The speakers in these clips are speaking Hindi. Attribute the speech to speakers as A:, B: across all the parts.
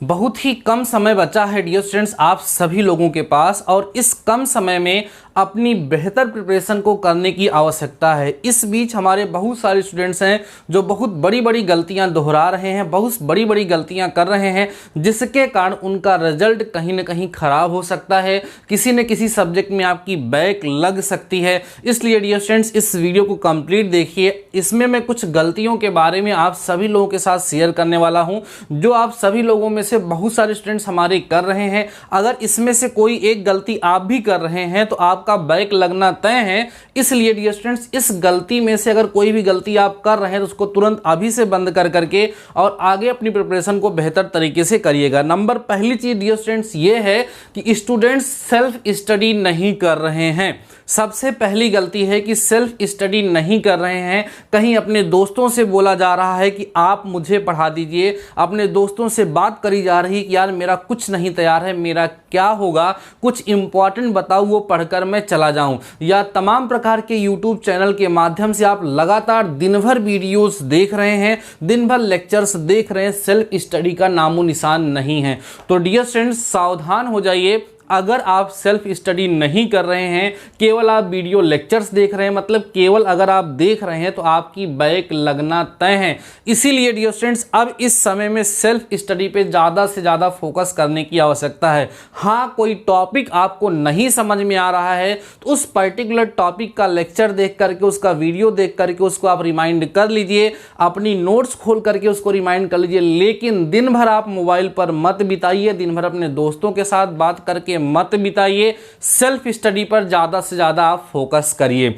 A: बहुत ही कम समय बचा है डियर स्टूडेंट्स आप सभी लोगों के पास, और इस कम समय में अपनी बेहतर प्रिपरेशन को करने की आवश्यकता है। इस बीच हमारे बहुत सारे स्टूडेंट्स हैं जो बहुत बड़ी बड़ी गलतियां दोहरा रहे हैं, बहुत बड़ी बड़ी गलतियां कर रहे हैं, जिसके कारण उनका रिजल्ट कहीं ना कहीं खराब हो सकता है। किसी न किसी सब्जेक्ट में आपकी बैक लग सकती है। इसलिए डियर स्टूडेंट्स इस वीडियो को कंप्लीट देखिए। इसमें मैं कुछ गलतियों के बारे में आप सभी लोगों के साथ शेयर करने वाला हूं, जो आप सभी लोगों में से बहुत सारे स्टूडेंट्स हमारे कर रहे हैं। अगर इसमें से कोई एक गलती आप भी कर रहे हैं तो आपका बैक लगना तय है। इसलिए डियर स्टूडेंट्स इस गलती में से अगर कोई भी गलती आप कर रहे हैं तो उसको तुरंत अभी से बंद कर करके और आगे अपनी प्रिपरेशन को बेहतर तरीके से करिएगा। पहली चीज डियर स्टूडेंट्स ये है कि स्टूडेंट्स सेल्फ स्टडी नहीं कर रहे हैं। सबसे पहली गलती है कि सेल्फ स्टडी नहीं कर रहे हैं। कहीं अपने दोस्तों से बोला जा रहा है कि आप मुझे पढ़ा दीजिए, अपने दोस्तों से बात करी जा रही कि यार मेरा कुछ नहीं तैयार है, मेरा क्या होगा, कुछ इंपॉर्टेंट बताओ वो पढ़कर मैं चला जाऊं। या तमाम प्रकार के यूट्यूब चैनल के माध्यम से आप लगातार दिन भर वीडियोस देख रहे हैं, दिन भर लेक्चर्स देख रहे हैं, सेल्फ स्टडी का नामो निशान नहीं है। तो डियर स्टूडेंट्स सावधान हो जाइए। अगर आप सेल्फ स्टडी नहीं कर रहे हैं, केवल आप वीडियो लेक्चर्स देख रहे हैं, मतलब केवल अगर आप देख रहे हैं तो आपकी बैक लगना तय है। इसीलिए डियर स्टूडेंट्स अब इस समय में सेल्फ स्टडी पे ज़्यादा से ज़्यादा फोकस करने की आवश्यकता है। हाँ, कोई टॉपिक आपको नहीं समझ में आ रहा है तो उस पर्टिकुलर टॉपिक का लेक्चर देख करके, उसका वीडियो देख करके उसको आप रिमाइंड कर लीजिए, अपनी नोट्स खोल करके उसको रिमाइंड कर लीजिए। लेकिन दिन भर आप मोबाइल पर मत बिताइए, दिन भर अपने दोस्तों के साथ बात करके मत बिताइए। सेल्फ स्टडी पर ज्यादा से ज्यादा आप फोकस करिए।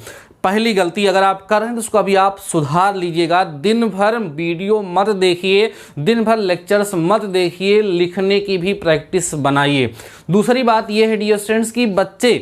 A: पहली गलती अगर आप कर रहे हैं तो उसको अभी आप सुधार लीजिएगा। दिन भर वीडियो मत देखिए, दिन भर लेक्चर्स मत देखिए, लिखने की भी प्रैक्टिस बनाइए। दूसरी बात यह है डियर स्टूडेंट्स कि बच्चे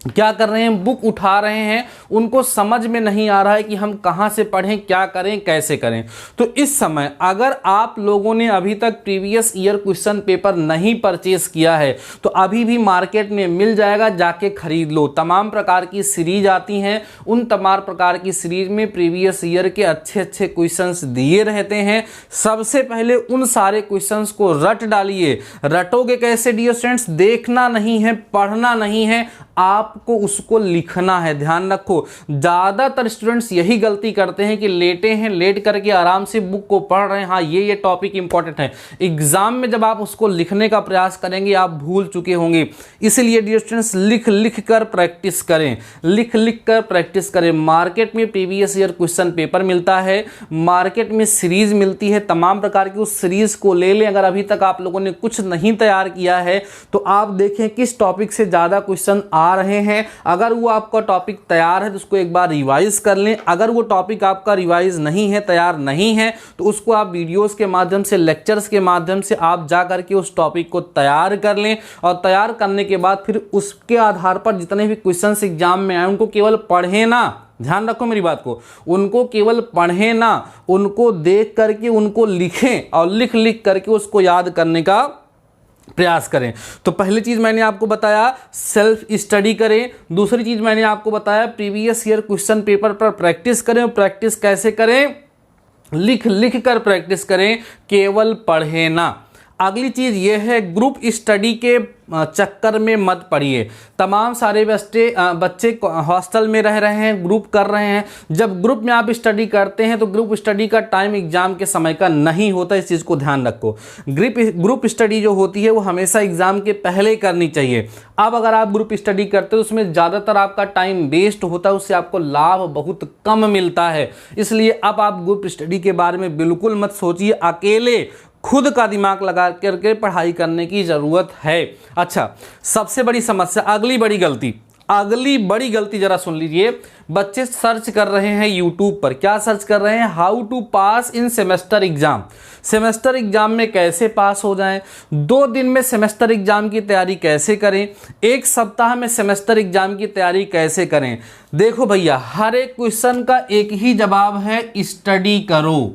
A: क्या कर रहे हैं, बुक उठा रहे हैं, उनको समझ में नहीं आ रहा है कि हम कहां से पढ़ें, क्या करें, कैसे करें। तो इस समय अगर आप लोगों ने अभी तक प्रीवियस ईयर क्वेश्चन पेपर नहीं परचेस किया है तो अभी भी मार्केट में मिल जाएगा, जाके खरीद लो। तमाम प्रकार की सीरीज आती हैं, उन तमाम प्रकार की सीरीज में प्रीवियस ईयर के अच्छे अच्छे क्वेश्चंस दिए रहते हैं। सबसे पहले उन सारे क्वेश्चंस को रट डालिए। रटोगे कैसे डियर स्टूडेंट्स, देखना नहीं है, पढ़ना नहीं है, आपको उसको लिखना है। ध्यान रखो, ज्यादातर स्टूडेंट्स यही गलती करते हैं कि लेटे हैं, लेट करके आराम से बुक को पढ़ रहे हैं, हाँ ये टॉपिक इंपॉर्टेंट है। एग्जाम में जब आप उसको लिखने का प्रयास करेंगे आप भूल चुके होंगे। इसलिए डियर स्टूडेंट्स लिख लिख कर प्रैक्टिस करें, लिख लिख कर प्रैक्टिस करें। मार्केट में प्रीवियस ईयर क्वेश्चन पेपर मिलता है, मार्केट में सीरीज मिलती है, तमाम प्रकार की उस सीरीज को ले लें। अगर अभी तक आप लोगों ने कुछ नहीं तैयार किया है तो आप देखें किस टॉपिक से ज्यादा क्वेश्चन आ रहे हैं। अगर वो आपका टॉपिक तैयार है तो उसको एक बार रिवाइज कर लें। अगर वो टॉपिक आपका रिवाइज नहीं है, तैयार नहीं है, तो उसको आप वीडियोस के माध्यम से, लेक्चर्स के माध्यम से आप जा करके उस टॉपिक को तैयार कर लें। और तैयार करने के बाद फिर उसके आधार पर जितने भी क्वेश्चंस एग्जाम में आए उनको केवल पढ़ें ना, ध्यान रखो मेरी बात को, उनको केवल पढ़ें ना, उनको देख करके उनको लिखें और लिख लिख करके उसको याद करने का प्रयास करें। तो पहली चीज मैंने आपको बताया सेल्फ स्टडी करें। दूसरी चीज मैंने आपको बताया प्रीवियस ईयर क्वेश्चन पेपर पर प्रैक्टिस करें। प्रैक्टिस कैसे करें, लिख लिख कर प्रैक्टिस करें, केवल पढ़े ना। अगली चीज ये है ग्रुप स्टडी के चक्कर में मत पड़िए। तमाम सारे बच्चे हॉस्टल में रह रहे हैं, ग्रुप कर रहे हैं। जब ग्रुप में आप स्टडी करते हैं तो ग्रुप स्टडी का टाइम एग्जाम के समय का नहीं होता, इस चीज़ को ध्यान रखो। ग्रुप स्टडी जो होती है वो हमेशा एग्जाम के पहले करनी चाहिए। अब अगर आप ग्रुप स्टडी करते हो उसमें ज़्यादातर आपका टाइम वेस्ट होता है, उससे आपको लाभ बहुत कम मिलता है। इसलिए अब आप ग्रुप स्टडी के बारे में बिल्कुल मत सोचिए, अकेले खुद का दिमाग लगा करके पढ़ाई करने की जरूरत है। अच्छा, सबसे बड़ी समस्या, अगली बड़ी गलती जरा सुन लीजिए। बच्चे सर्च कर रहे हैं यूट्यूब पर, क्या सर्च कर रहे हैं, how to pass in semester exam. Semester exam में कैसे पास हो जाएं, 2 दिन में सेमेस्टर एग्जाम की तैयारी कैसे करें, 1 सप्ताह में सेमेस्टर एग्जाम की तैयारी कैसे करें। देखो भैया, हर एक क्वेश्चन का एक ही जवाब है, स्टडी करो।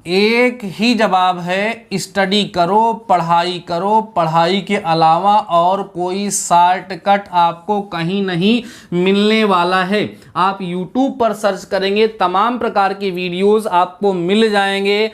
A: एक ही जवाब है, स्टडी करो, पढ़ाई करो। पढ़ाई के अलावा और कोई शॉर्टकट आपको कहीं नहीं मिलने वाला है। आप YouTube पर सर्च करेंगे, तमाम प्रकार के वीडियोस आपको मिल जाएंगे।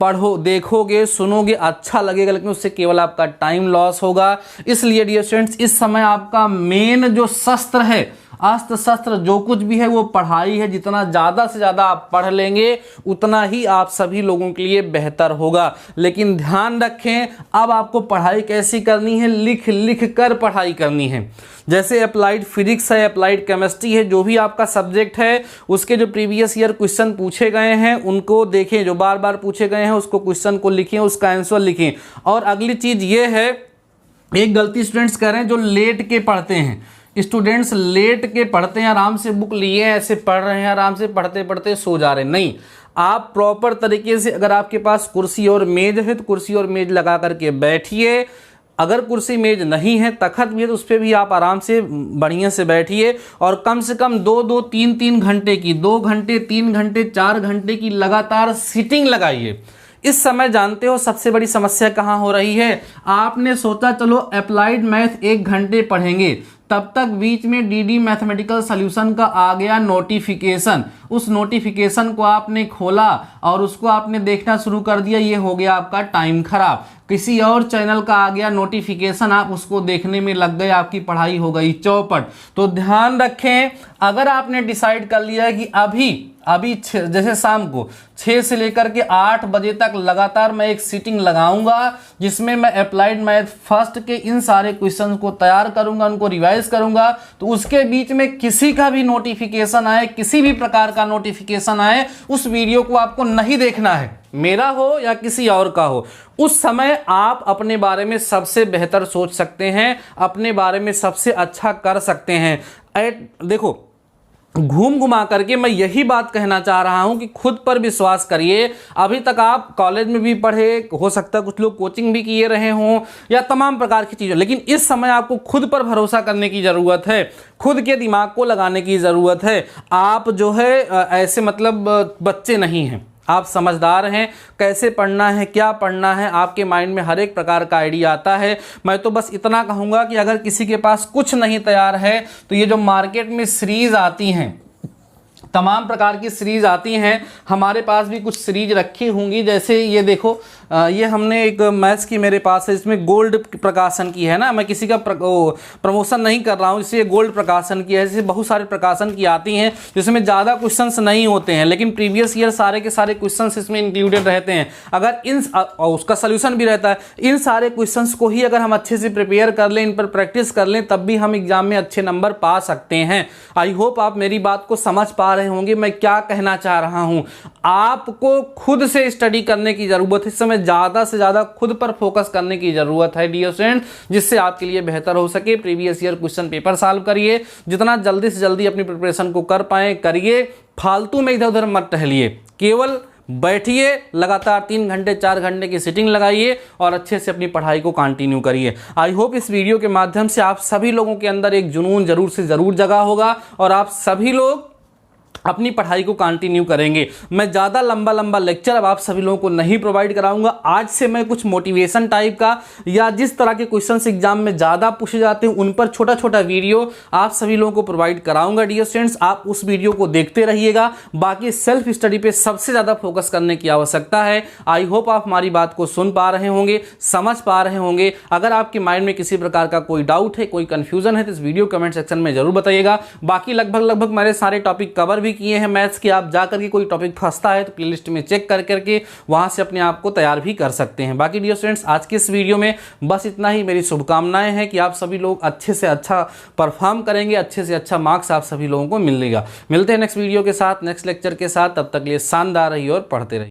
A: पढ़ो, देखोगे, सुनोगे, अच्छा लगेगा, लेकिन उससे केवल आपका टाइम लॉस होगा। इसलिए डियर स्टूडेंट्स, इस समय आपका मेन जो शस्त्र है, अस्त्र शस्त्र जो कुछ भी है वो पढ़ाई है। जितना ज़्यादा से ज़्यादा आप पढ़ लेंगे उतना ही आप सभी लोगों के लिए बेहतर होगा। लेकिन ध्यान रखें, अब आपको पढ़ाई कैसी करनी है, लिख लिख कर पढ़ाई करनी है। जैसे अप्लाइड फिजिक्स है, अप्लाइड केमिस्ट्री है, जो भी आपका सब्जेक्ट है उसके जो प्रीवियस ईयर क्वेश्चन पूछे गए हैं उनको देखें, जो बार बार पूछे गए हैं उसको क्वेश्चन को लिखें, उसका आंसर लिखें। और अगली चीज़ ये है, एक गलती स्टूडेंट्स कर रहे हैं जो लेट के पढ़ते हैं। स्टूडेंट्स लेट के पढ़ते हैं, आराम से बुक लिए ऐसे पढ़ रहे हैं, आराम से पढ़ते पढ़ते सो जा रहे हैं। नहीं, आप प्रॉपर तरीके से, अगर आपके पास कुर्सी और मेज है तो कुर्सी और मेज लगा करके बैठिए। अगर कुर्सी मेज नहीं है, तखत भी है, तो उस पर भी आप आराम से बढ़िया से बैठिए और कम से कम 2-2, 3-3 घंटे की, 2 घंटे, 3 घंटे, 4 घंटे की लगातार सिटिंग लगाइए। इस समय जानते हो सबसे बड़ी समस्या कहाँ हो रही है? आपने सोचा चलो अप्लाइड मैथ 1 घंटे पढ़ेंगे, तब तक बीच में डीडी मैथमेटिकल सॉल्यूशन का आ गया नोटिफिकेशन। उस नोटिफिकेशन को आपने खोला और उसको आपने देखना शुरू कर दिया, ये हो गया आपका टाइम खराब। किसी और चैनल का आ गया नोटिफिकेशन, आप उसको देखने में लग गए, आपकी पढ़ाई हो गई चौपट। तो ध्यान रखें, अगर आपने डिसाइड कर लिया कि अभी जैसे शाम को 6 से लेकर के 8 बजे तक लगातार मैं एक सीटिंग लगाऊंगा जिसमें मैं अप्लाइड मैथ फर्स्ट के इन सारे क्वेश्चन को तैयार करूंगा, उनको रिवाइज करूंगा, तो उसके बीच में किसी का भी नोटिफिकेशन आए, किसी भी प्रकार का नोटिफिकेशन आए, उस वीडियो को आपको नहीं देखना है, मेरा हो या किसी और का हो। उस समय आप अपने बारे में सबसे बेहतर सोच सकते हैं, अपने बारे में सबसे अच्छा कर सकते हैं। देखो, घूम घुमा करके मैं यही बात कहना चाह रहा हूं कि खुद पर विश्वास करिए। अभी तक आप कॉलेज में भी पढ़े, हो सकता है कुछ लोग कोचिंग भी किए रहे हों या तमाम प्रकार की चीज़ें, लेकिन इस समय आपको खुद पर भरोसा करने की ज़रूरत है, खुद के दिमाग को लगाने की ज़रूरत है। आप जो है ऐसे मतलब बच्चे नहीं हैं, आप समझदार हैं, कैसे पढ़ना है, क्या पढ़ना है, आपके माइंड में हर एक प्रकार का आइडिया आता है। मैं तो बस इतना कहूँगा कि अगर किसी के पास कुछ नहीं तैयार है तो ये जो मार्केट में सीरीज़ आती हैं, तमाम प्रकार की सीरीज़ आती हैं, हमारे पास भी कुछ सीरीज रखी होंगी। जैसे ये देखो, ये हमने एक मैथ्स की मेरे पास है, इसमें गोल्ड प्रकाशन की है ना, मैं किसी का प्रमोशन नहीं कर रहा हूँ, इससे गोल्ड प्रकाशन की है। जैसे बहुत सारे प्रकाशन की आती हैं जिसमें ज़्यादा क्वेश्चंस नहीं होते हैं, लेकिन प्रीवियस ईयर सारे के सारे क्वेश्चंस इसमें इंक्लूडेड रहते हैं। अगर उसका सोल्यूशन भी रहता है। इन सारे क्वेश्चंस को ही अगर हम अच्छे से प्रिपेयर कर लें, इन पर प्रैक्टिस कर लें, तब भी हम एग्जाम में अच्छे नंबर पा सकते हैं। आई होप आप मेरी बात को समझ पा रहे होंगे मैं क्या कहना चाह रहा हूं। आपको खुद से स्टडी करने की जरूरत है, इस समय ज्यादा से ज्यादा खुद पर फोकस करने की जरूरत है डियर स्टूडेंट, जिससे आपके लिए बेहतर हो सके। Previous year question paper solve करिए, जितना जल्दी से जल्दी अपनी प्रिपरेशन को कर पाए करिए, फालतू में इधर उधर मत टहलिए, केवल बैठिए, लगातार 3 घंटे 4 घंटे की सिटिंग लगाइए और अच्छे से अपनी पढ़ाई को कंटिन्यू करिए। आई होप इस वीडियो के माध्यम से आप सभी लोगों के अंदर एक जुनून जरूर से जरूर जगा होगा और आप सभी लोग अपनी पढ़ाई को कंटिन्यू करेंगे। मैं ज़्यादा लंबा लेक्चर अब आप सभी लोगों को नहीं प्रोवाइड कराऊंगा। आज से मैं कुछ मोटिवेशन टाइप का या जिस तरह के क्वेश्चंस एग्जाम में ज़्यादा पूछे जाते हैं उन पर छोटा छोटा वीडियो आप सभी लोगों को प्रोवाइड कराऊंगा। डियर स्टूडेंट्स, आप उस वीडियो को देखते रहिएगा। बाकी सेल्फ स्टडी पे सबसे ज़्यादा फोकस करने की आवश्यकता है। आई होप आप हमारी बात को सुन पा रहे होंगे, समझ पा रहे होंगे। अगर आपके माइंड में किसी प्रकार का कोई डाउट है, कोई कन्फ्यूजन है, तो इस वीडियो कमेंट सेक्शन में जरूर बताइएगा। बाकी लगभग मेरे सारे टॉपिक कवर भी किए हैं मैथ्स के। आप जा करके कोई टॉपिक फंसता है तो प्लेलिस्ट में चेक करके वहां से अपने आप को तैयार भी कर सकते हैं। बाकी डियर स्टूडेंट्स, आज के इस वीडियो में बस इतना ही। मेरी शुभकामनाएं हैं कि आप सभी लोग अच्छे से अच्छा परफॉर्म करेंगे, अच्छे से अच्छा मार्क्स आप सभी लोगों को मिलेगा। मिलते हैं नेक्स्ट वीडियो के साथ, नेक्स्ट लेक्चर के साथ। तब तक लिए शानदार रहिए और पढ़ते रहिए।